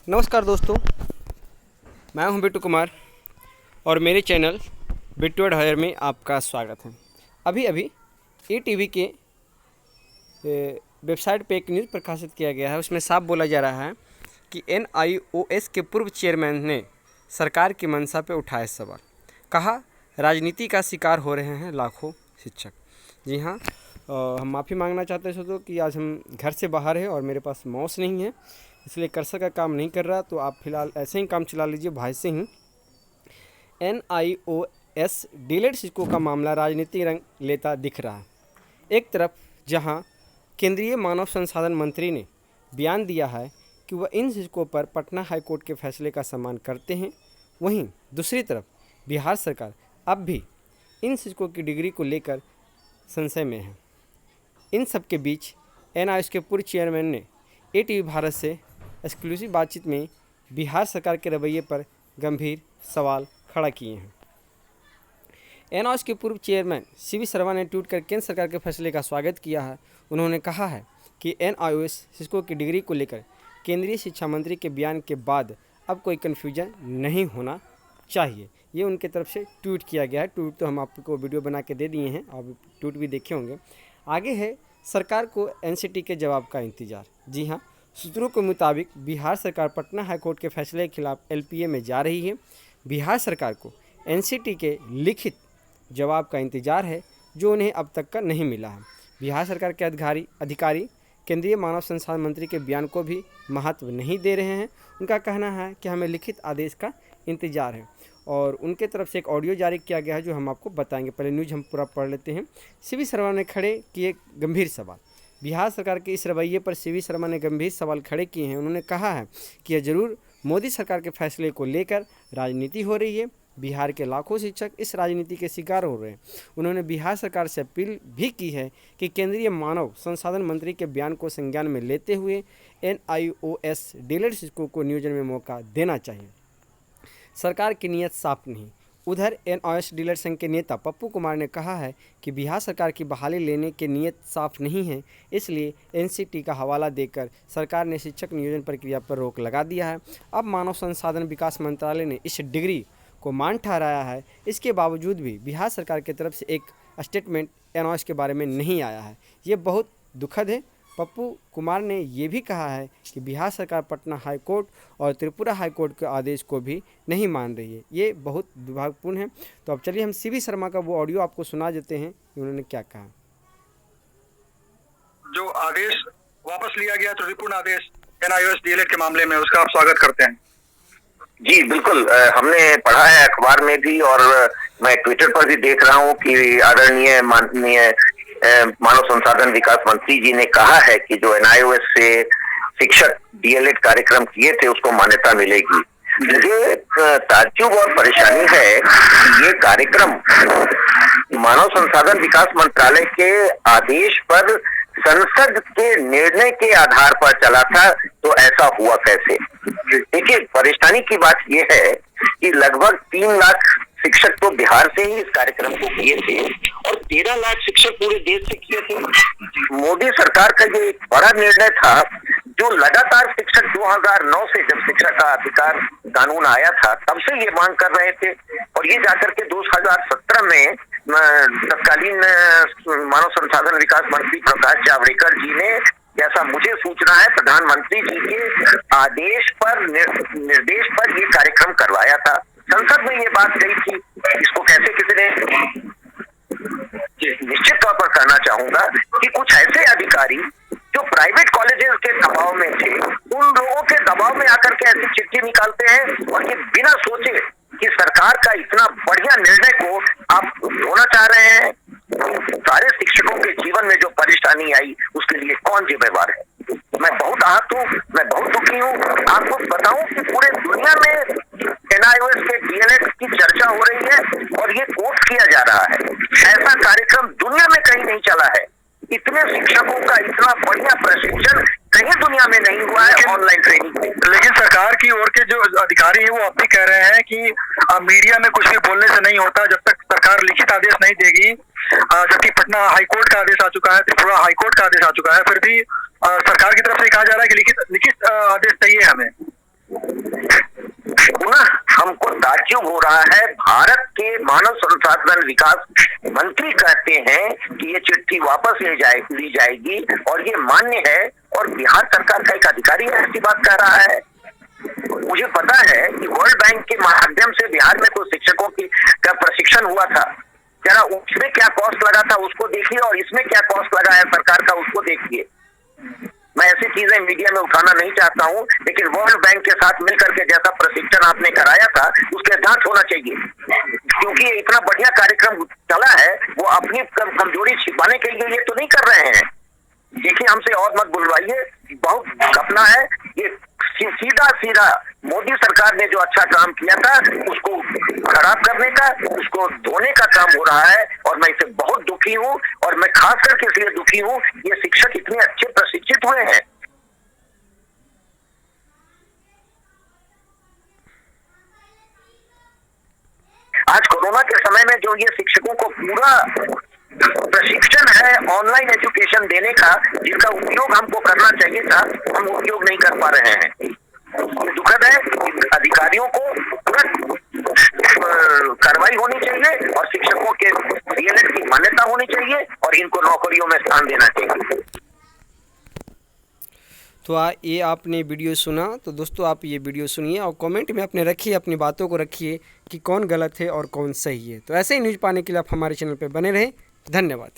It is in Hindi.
नमस्कार दोस्तों, मैं हूं बिट्टू कुमार और मेरे चैनल बिट्टू एड हायर में आपका स्वागत है। अभी अभी ईटीवी के वेबसाइट पे एक न्यूज़ प्रकाशित किया गया है। उसमें साफ बोला जा रहा है कि एनआईओएस के पूर्व चेयरमैन ने सरकार की मंशा पे उठाए सवाल। कहा, राजनीति का शिकार हो रहे हैं लाखों शिक्षक। जी हाँ, हम माफ़ी मांगना चाहते हैं दोस्तों कि आज हम घर से बाहर हैं और मेरे पास माउस नहीं है, इसलिए कर्सर का काम नहीं कर रहा। तो आप फिलहाल ऐसे ही काम चला लीजिए भाई से ही। एनआईओएस डीलेड शिक्षकों का मामला राजनीतिक रंग लेता दिख रहा है। एक तरफ जहां केंद्रीय मानव संसाधन मंत्री ने बयान दिया है कि वह इन शिक्षकों पर पटना हाईकोर्ट के फैसले का सम्मान करते हैं, वहीं दूसरी तरफ बिहार सरकार अब भी इन शिक्षकों की डिग्री को लेकर संशय में है। इन सब के बीच एनआईओएस के पूर्व चेयरमैन ने एटीवी भारत से एक्सक्लूसिव बातचीत में बिहार सरकार के रवैये पर गंभीर सवाल खड़ा किए हैं। एनआईओएस के पूर्व चेयरमैन सीवी शर्मा ने ट्वीट कर केंद्र सरकार के फैसले का स्वागत किया है। उन्होंने कहा है कि एनआईओएस शिक्षकों की डिग्री को लेकर केंद्रीय शिक्षा मंत्री के बयान के बाद अब कोई कन्फ्यूजन नहीं होना चाहिए। ये उनके तरफ से ट्वीट किया गया है। ट्वीट तो हम आपको वीडियो बना के दे दिए हैं, आप ट्वीट भी देखे होंगे। आगे है, सरकार को एनसीटी के जवाब का इंतजार। जी हाँ, सूत्रों के मुताबिक बिहार सरकार पटना हाईकोर्ट के फैसले के खिलाफ एलपीए में जा रही है। बिहार सरकार को एनसीटी के लिखित जवाब का इंतजार है, जो उन्हें अब तक का नहीं मिला है। बिहार सरकार के अधिकारी केंद्रीय मानव संसाधन मंत्री के बयान को भी महत्व नहीं दे रहे हैं। उनका कहना है कि हमें लिखित आदेश का इंतजार है और उनके तरफ से एक ऑडियो जारी किया गया है, जो हम आपको बताएंगे। पहले न्यूज़ हम पूरा पढ़ लेते हैं। सीवी शर्मा ने खड़े किए गंभीर सवाल। बिहार सरकार के इस रवैये पर सीवी शर्मा ने गंभीर सवाल खड़े किए हैं। उन्होंने कहा है कि यह जरूर मोदी सरकार के फैसले को लेकर राजनीति हो रही है। बिहार के लाखों शिक्षक इस राजनीति के शिकार हो रहे हैं। उन्होंने बिहार सरकार से अपील भी की है कि केंद्रीय मानव संसाधन मंत्री के बयान को संज्ञान में लेते हुए एनआईओएस डीलेड शिक्षकों को नियोजन में मौका देना चाहिए। सरकार की नीयत साफ नहीं। उधर एनआईओएस डीलर संघ के नेता पप्पू कुमार ने कहा है कि बिहार सरकार की बहाली लेने की नीयत साफ नहीं है, इसलिए एनसीटी का हवाला देकर सरकार ने शिक्षक नियोजन प्रक्रिया पर रोक लगा दिया है। अब मानव संसाधन विकास मंत्रालय ने इस डिग्री को मान ठहराया है। इसके बावजूद भी बिहार सरकार की तरफ से एक स्टेटमेंट एनआईओएस के बारे में नहीं आया है। ये बहुत दुखद है। पप्पू कुमार ने ये भी कहा है कि बिहार सरकार पटना हाईकोर्ट और त्रिपुरा हाईकोर्ट के आदेश को भी नहीं मान रही है। ये बहुत दुर्भाग्यपूर्ण है। तो अब चलिए हम सीवी शर्मा का वो ऑडियो आपको सुना देते हैं कि उन्होंने क्या कहा। जो आदेश वापस लिया गया, त्रिपुरा आदेश एनआईओएस डीएलएड के मामले में, उसका आप स्वागत करते हैं। जी बिल्कुल, हमने पढ़ा है अखबार में भी और मैं ट्विटर पर भी देख रहा हूँ कि आदरणीय माननीय मानव संसाधन विकास मंत्री जी ने कहा है कि जो एनआईओएस से शिक्षक डीएलएड कार्यक्रम किए थे उसको मान्यता मिलेगी। मुझे ताज्जुब और परेशानी है कि ये कार्यक्रम मानव संसाधन विकास मंत्रालय के आदेश पर संसद के निर्णय के आधार पर चला था, तो ऐसा हुआ कैसे? देखिए, परेशानी की बात यह है कि लगभग 3 लाख शिक्षक तो बिहार से ही इस कार्यक्रम को किए थे और 13 लाख शिक्षक पूरे देश से किए थे। मोदी सरकार का ये एक बड़ा निर्णय था, जो लगातार शिक्षक 2009 से, जब शिक्षा का अधिकार कानून आया था, तब से ये मांग कर रहे थे और ये जाकर के 2017 में तत्कालीन मानव संसाधन विकास मंत्री प्रकाश जावड़ेकर जी ने, जैसा मुझे सूचना है, प्रधानमंत्री जी के आदेश पर, निर्देश पर ये कार्यक्रम करवाया था। संसद में ये बात गई थी। इसको कैसे किसी ने, निश्चित तौर पर कहना चाहूंगा कि कुछ ऐसे अधिकारी जो प्राइवेट कॉलेजेस के दबाव में थे, उन लोगों के दबाव में आकर के ऐसी चिट्ठी निकालते हैं और ये बिना सोचे कि सरकार का इतना बढ़िया निर्णय को आप होना चाह रहे हैं। सारे शिक्षकों के जीवन में जो परेशानी आई उसके लिए कौन जिम्मेवार है? मैं बहुत आहत हूँ, मैं बहुत दुखी हूँ। आपको बताऊं कि पूरे दुनिया में एनआईओएस के डीएलएड की चर्चा हो रही है और ये कोट किया जा रहा है। ऐसा कार्यक्रम दुनिया में कहीं नहीं चला है। इतने शिक्षकों का इतना बढ़िया प्रशिक्षण कहीं दुनिया में नहीं हुआ है ऑनलाइन ट्रेनिंग में। लेकिन सरकार की ओर के जो अधिकारी हैं वो अब भी कह रहे हैं कि मीडिया में कुछ भी बोलने से नहीं होता जब तक सरकार लिखित आदेश नहीं देगी। जबकि पटना हाईकोर्ट का आदेश आ चुका है, त्रिपुरा हाईकोर्ट का आदेश आ चुका है, फिर भी सरकार की तरफ से कहा जा रहा है कि लिखित आदेश चाहिए हमें। ताज्जुब हो रहा है। भारत के मानव संसाधन विकास मंत्री कहते हैं कि ये चिट्ठी वापस ली जाएगी और ये मान्य है, और बिहार सरकार का एक अधिकारी ऐसी बात कह रहा है। मुझे पता है कि वर्ल्ड बैंक के माध्यम से बिहार में कुछ शिक्षकों का प्रशिक्षण हुआ था, जरा उसमें क्या कॉस्ट लगा था उसको देखिए, और इसमें क्या कॉस्ट लगा है सरकार का उसको देखिए। मैं ऐसी चीजें मीडिया में उठाना नहीं चाहता हूं, लेकिन वर्ल्ड बैंक के साथ मिलकर के जैसा प्रशिक्षण आपने कराया था उसके जांच होना चाहिए, क्योंकि इतना बढ़िया कार्यक्रम चला है। वो अपनी कमजोरी छिपाने के लिए ये तो नहीं कर रहे हैं। देखिए, हमसे और मत बुलवाइए, बहुत अपना है ये। सीधा मोदी सरकार ने जो अच्छा काम किया था उसको खराब करने का, उसको धोने का काम हो रहा है, और मैं इसे बहुत दुखी हूं। और मैं खास करके इसलिए दुखी हूं, ये शिक्षक इतने अच्छे प्रशिक्षित हुए हैं। आज कोरोना के समय में जो ये शिक्षकों को पूरा प्रशिक्षण है ऑनलाइन एजुकेशन देने का, जिसका उपयोग हमको करना चाहिए था, हम उपयोग नहीं कर पा रहे हैं। ये दुखद है। अधिकारियों को तुरंत कार्रवाई होनी चाहिए और शिक्षकों के डीएलएड की मान्यता होनी चाहिए और इनको नौकरियों में स्थान देना चाहिए। तो ये आपने वीडियो सुना, तो दोस्तों आप ये वीडियो सुनिए और कमेंट में अपने रखिए, अपनी बातों को रखिए कि कौन गलत है और कौन सही है। तो ऐसे ही न्यूज़ पाने के लिए आप हमारे चैनल पर बने रहें। धन्यवाद।